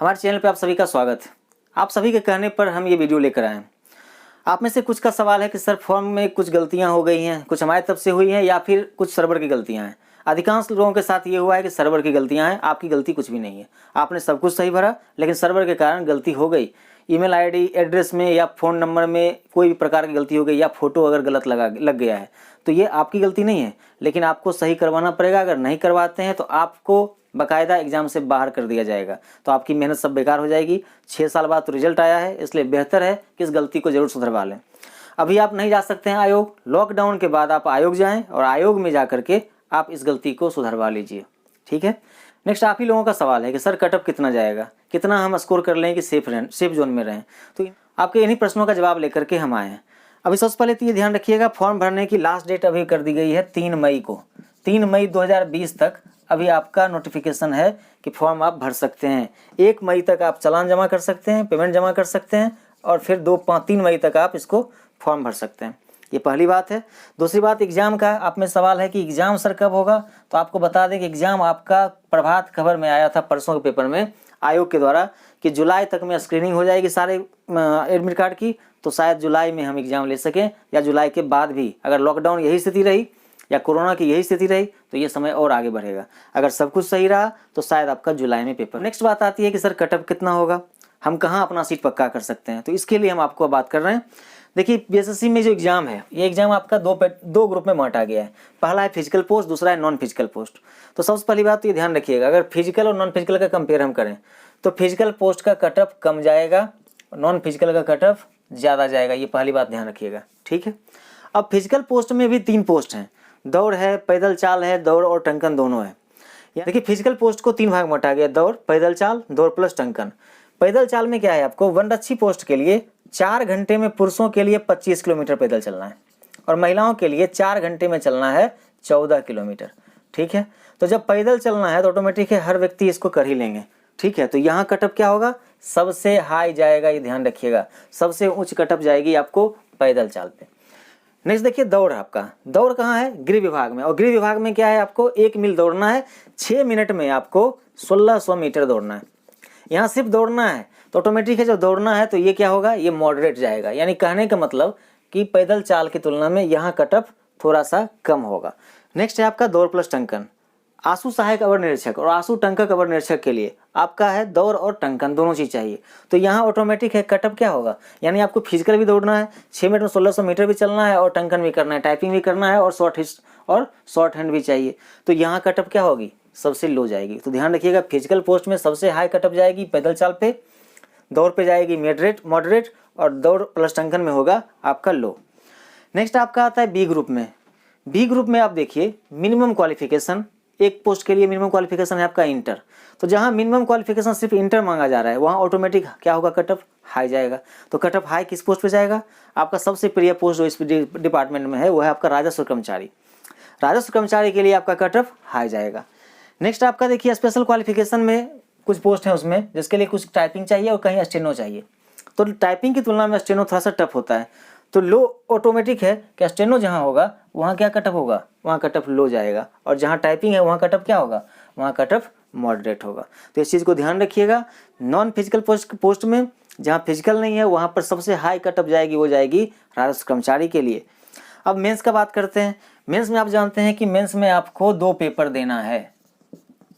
हमारे चैनल पे आप सभी का स्वागत है। आप सभी के कहने पर हम ये वीडियो लेकर आए हैं। आप में से कुछ का सवाल है कि सर फॉर्म में कुछ गलतियां हो गई हैं, कुछ हमारी तरफ से हुई हैं या फिर कुछ सर्वर की गलतियां हैं। अधिकांश लोगों के साथ ये हुआ है कि सर्वर की गलतियां हैं, आपकी गलती कुछ भी नहीं है। आपने सब कुछ सही भरा लेकिन सर्वर के कारण गलती हो गई। ईमेल आईडी एड्रेस में या फ़ोन नंबर में कोई भी प्रकार की गलती हो गई या फ़ोटो अगर गलत लग गया है तो ये आपकी गलती नहीं है, लेकिन आपको सही करवाना पड़ेगा। अगर नहीं करवाते हैं तो आपको बाकायदा एग्जाम से बाहर कर दिया जाएगा, तो आपकी मेहनत सब बेकार हो जाएगी। 6 साल बाद तो रिजल्ट आया है, इसलिए बेहतर है कि इस गलती को जरूर सुधरवा लें। अभी आप नहीं जा सकते हैं आयोग, लॉकडाउन के बाद आप आयोग जाएं और आयोग में जा करके आप इस गलती को सुधरवा लीजिए, ठीक है। नेक्स्ट आप ही लोगों का सवाल है कि सर कटअप कितना जाएगा, कितना हम स्कोर कर लें कि सेफ जोन में रहें। तो आपके इन्हीं प्रश्नों का जवाब लेकर के हम आए हैं। अभी सबसे पहले तो ये ध्यान रखिएगा, फॉर्म भरने की लास्ट डेट अभी कर दी गई है 3 मई को। 3 मई 2020 तक अभी आपका नोटिफिकेशन है कि फॉर्म आप भर सकते हैं। 1 मई तक आप चालान जमा कर सकते हैं, पेमेंट जमा कर सकते हैं और फिर 3 मई तक आप इसको फॉर्म भर सकते हैं। ये पहली बात है। दूसरी बात, एग्ज़ाम का आप में सवाल है कि एग्ज़ाम सर कब होगा। तो आपको बता दें कि एग्ज़ाम आपका प्रभात खबर में आया था परसों के पेपर में आयोग के द्वारा कि जुलाई तक में स्क्रीनिंग हो जाएगी सारे एडमिट कार्ड की। तो शायद जुलाई में हम एग्ज़ाम ले सकें या जुलाई के बाद भी। अगर लॉकडाउन यही स्थिति रही या कोरोना की यही स्थिति रही तो ये समय और आगे बढ़ेगा। अगर सब कुछ सही रहा तो शायद आपका जुलाई में पेपर। नेक्स्ट बात आती है कि सर कटअप कितना होगा, हम कहाँ अपना सीट पक्का कर सकते हैं। तो इसके लिए हम आपको बात कर रहे हैं। देखिए बीएसएससी में जो एग्ज़ाम है, ये एग्ज़ाम आपका दो ग्रुप में बांटा गया है। पहला है फिजिकल पोस्ट, दूसरा है नॉन फिजिकल पोस्ट। तो सबसे पहली बात तो ये ध्यान रखिएगा, अगर फिजिकल और नॉन फिजिकल का कंपेयर हम करें तो फिजिकल पोस्ट का कटअप कम जाएगा, नॉन फिजिकल का कटअप ज़्यादा जाएगा। ये पहली बात ध्यान रखिएगा, ठीक है। अब फिजिकल पोस्ट में भी 3 पोस्ट हैं, दौड़ है, पैदल चाल है, दौड़ और टंकन दोनों है। देखिए फिजिकल पोस्ट को 3 भाग में बांटा गया, दौड़, पैदल चाल, दौड़ प्लस टंकन। पैदल चाल में क्या है, आपको वनरक्षी पोस्ट के लिए 4 घंटे में पुरुषों के लिए 25 किलोमीटर पैदल चलना है और महिलाओं के लिए 4 घंटे में चलना है 14 किलोमीटर, ठीक है। तो जब पैदल चलना है तो ऑटोमेटिक है हर व्यक्ति इसको कर ही लेंगे, ठीक है। तो यहाँ कटअप क्या होगा, सबसे हाई जाएगा, ये ध्यान रखिएगा, सबसे उच्च कटअप जाएगी आपको पैदल चाल पे। नेक्स्ट देखिए दौड़, आपका दौड़ कहाँ है, गृह विभाग में। और गृह विभाग में क्या है, आपको 1 मील दौड़ना है, 6 मिनट में आपको 1600 मीटर दौड़ना है। यहाँ सिर्फ दौड़ना है तो ऑटोमेटिक है, जब दौड़ना है तो ये क्या होगा, ये मॉडरेट जाएगा। यानी कहने का मतलब कि पैदल चाल की तुलना में यहाँ कटअप थोड़ा सा कम होगा। नेक्स्ट है आपका दौड़ प्लस टंकन। आंसू सहायक अवर निरीक्षक और आंसू टंकक अवर निरीक्षक के लिए आपका है दौड़ और टंकन दोनों चीज़ चाहिए। तो यहाँ ऑटोमेटिक है कटअप क्या होगा, यानी आपको फिजिकल भी दौड़ना है, 6 मिनट में 1600 मीटर भी चलना है और टंकन भी करना है, टाइपिंग भी करना है और शॉर्ट हैंड भी चाहिए। तो यहाँ कटअप क्या होगी, सबसे लो जाएगी। तो ध्यान रखिएगा, फिजिकल पोस्ट में सबसे हाई कटअप जाएगी पैदल चाल पे, दौड़ पे जाएगी मॉडरेट और दौड़ प्लस टंकन में होगा आपका लो। नेक्स्ट आपका आता है बी ग्रुप में। बी ग्रुप में आप देखिए मिनिमम क्वालिफिकेशन, एक पोस्ट के लिए मिनिमम क्वालिफिकेशन है आपका इंटर। तो जहाँ मिनिमम क्वालिफिकेशन सिर्फ इंटर मांगा जा रहा है वहाँ ऑटोमेटिक क्या होगा, कटअप हाई जाएगा। तो कटअप हाई किस पोस्ट पे जाएगा, आपका सबसे प्रिय पोस्ट जो इस डिपार्टमेंट में है वो है आपका राजस्व कर्मचारी। राजस्व कर्मचारी के लिए आपका कटअप हाई जाएगा। नेक्स्ट आपका देखिए स्पेशल क्वालिफिकेशन में कुछ पोस्ट हैं उसमें जिसके लिए कुछ टाइपिंग चाहिए और कहीं स्टेनो चाहिए। तो टाइपिंग की तुलना में स्टेनो थोड़ा सा टफ होता है, तो लो ऑटोमेटिक है कि स्टेनो जहाँ होगा वहाँ क्या कटअप होगा, वहाँ कटअप लो जाएगा। और जहाँ टाइपिंग है वहाँ कटअप क्या होगा, वहाँ कटअप मॉडरेट होगा। तो इस चीज़ को ध्यान रखिएगा। नॉन फिजिकल पोस्ट में जहाँ फिजिकल नहीं है वहाँ पर सबसे हाई कटअप जाएगी, वो जाएगी राजस्व कर्मचारी के लिए। अब मेंस का बात करते हैं। मेंस में आप जानते हैं कि मेंस में आपको 2 पेपर देना है,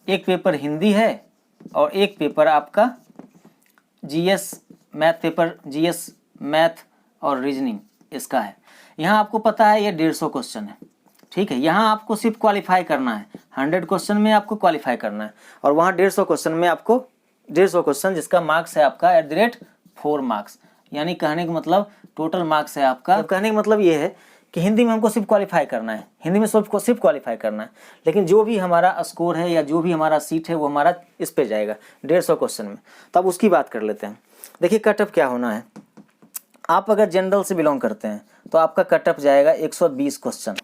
एक पेपर हिंदी है और एक पेपर आपका GS math paper, GS math और रीजनिंग इसका है। यहाँ आपको पता है ये 150 क्वेश्चन है, ठीक है। यहाँ आपको सिर्फ क्वालिफाई करना है, 100 क्वेश्चन में आपको क्वालिफाई करना है और वहाँ 150 क्वेश्चन में आपको 150 क्वेश्चन जिसका मार्क्स है आपका @4 मार्क्स। यानी कहने का मतलब टोटल मार्क्स है आपका, कहने का मतलब ये है कि हिंदी में हमको सिर्फ क्वालिफाई करना है, हिंदी में सिर्फ क्वालिफाई करना है, लेकिन जो भी हमारा स्कोर है या जो भी हमारा सीट है वो हमारा इस पे जाएगा 150 क्वेश्चन में। तो अब उसकी बात कर लेते हैं। देखिए कटअप क्या होना है, आप अगर जनरल से बिलोंग करते हैं तो आपका कटअप जाएगा 120 क्वेश्चन।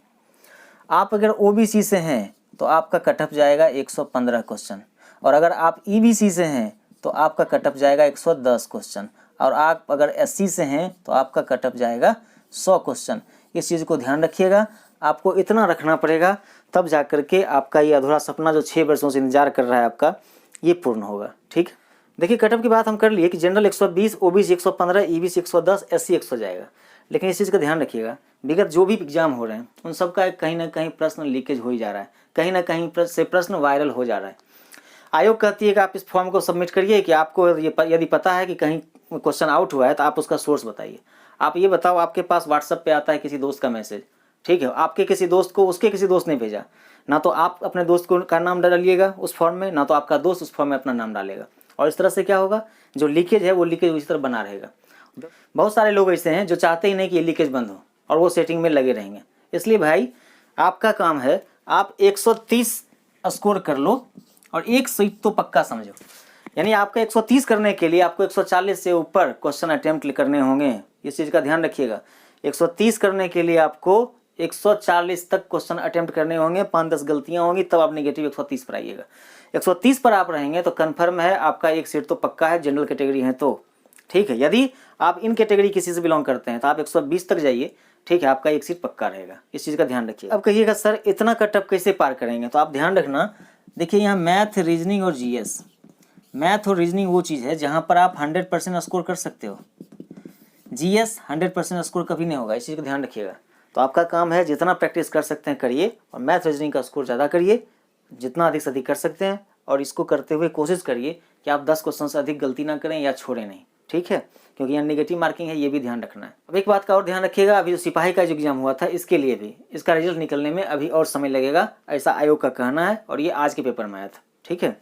आप अगर ओबीसी से हैं तो आपका कटअप जाएगा 115 क्वेश्चन और अगर आप ईबीसी से हैं तो आपका कटअप जाएगा 110 क्वेश्चन और आप अगर एससी से हैं तो आपका कटअप जाएगा 100 क्वेश्चन। इस चीज़ को ध्यान रखिएगा, आपको इतना रखना पड़ेगा तब जा कर के आपका ये अधूरा सपना जो 6 वर्षों से इंतजार कर रहा है आपका, ये पूर्ण होगा, ठीक। देखिए कटअप की बात हम कर लिए कि जनरल 120, ओबीसी 115, ईबीसी 110, एससी 100 जाएगा। लेकिन इस चीज़ का ध्यान रखिएगा, विगत जो भी एग्जाम हो रहे हैं उन सब का कहीं ना कहीं प्रश्न लीकेज हो ही जा रहा है, कहीं ना कहीं से प्रश्न वायरल हो जा रहा है। आयोग कहती है कि आप इस फॉर्म को सबमिट करिए कि आपको यदि पता है कि कहीं क्वेश्चन आउट हुआ है तो आप उसका सोर्स बताइए। आप ये बताओ, आपके पास व्हाट्सएप पे आता है किसी दोस्त का मैसेज, ठीक है, आपके किसी दोस्त को उसके किसी दोस्त ने भेजा, ना तो आप अपने दोस्त को का नाम डालिएगा उस फॉर्म में, ना तो आपका दोस्त उस फॉर्म में अपना नाम डालेगा। और इस तरह से क्या होगा, जो लीकेज है वो लीकेज उसी तरह बना रहेगा। बहुत सारे लोग ऐसे हैं जो चाहते ही नहीं कि ये लीकेज बंद हो और वो सेटिंग में लगे रहेंगे। इसलिए भाई आपका काम है, आप 130 स्कोर कर लो और एक सीट तो पक्का समझो। यानी आपका 130 करने के लिए आपको 140 से ऊपर क्वेश्चन अटेम्प्ट करने होंगे, इस चीज़ का ध्यान रखिएगा। 130 करने के लिए आपको 140 तक क्वेश्चन अटेम्प्ट करने होंगे, 5-10 गलतियां होंगी तब आप नेगेटिव 130 पर आइएगा। 130 पर आप रहेंगे तो कन्फर्म है आपका एक सीट तो पक्का है, जनरल कैटेगरी है तो, ठीक है। यदि आप इन कैटेगरी किसी से बिलोंग करते हैं तो आप 120 तक जाइए, ठीक है, आपका एक सीट पक्का रहेगा। इस चीज़ का ध्यान रखिए। अब कहिएगा सर इतना कटअप कैसे पार करेंगे, तो आप ध्यान रखना, देखिए यहाँ मैथ, रीजनिंग और जीएस, मैथ और रीजनिंग वो चीज़ है जहाँ पर आप 100% स्कोर कर सकते हो। जीएस 100% स्कोर कभी नहीं होगा, इस चीज़ का ध्यान रखिएगा। तो आपका काम है जितना प्रैक्टिस कर सकते हैं करिए और मैथ रीजनिंग का स्कोर ज़्यादा करिए, जितना अधिक से अधिक कर सकते हैं। और इसको करते हुए कोशिश करिए कि आप 10 क्वेश्चन से अधिक गलती ना करें या छोड़ें नहीं, ठीक है, क्योंकि यहाँ नेगेटिव मार्किंग है, ये भी ध्यान रखना है। अब एक बात का और ध्यान रखिएगा, अभी जो सिपाही का जो एग्जाम हुआ था इसके लिए भी इसका रिजल्ट निकलने में अभी और समय लगेगा, ऐसा आयोग का कहना है, और ये आज के पेपर में आया था, ठीक है।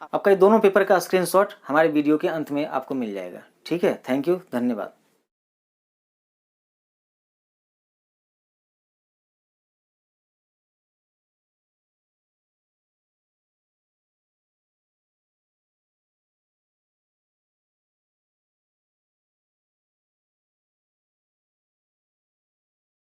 आपका ये दोनों पेपर का स्क्रीनशॉट हमारे वीडियो के अंत में आपको मिल जाएगा, ठीक है। थैंक यू, धन्यवाद।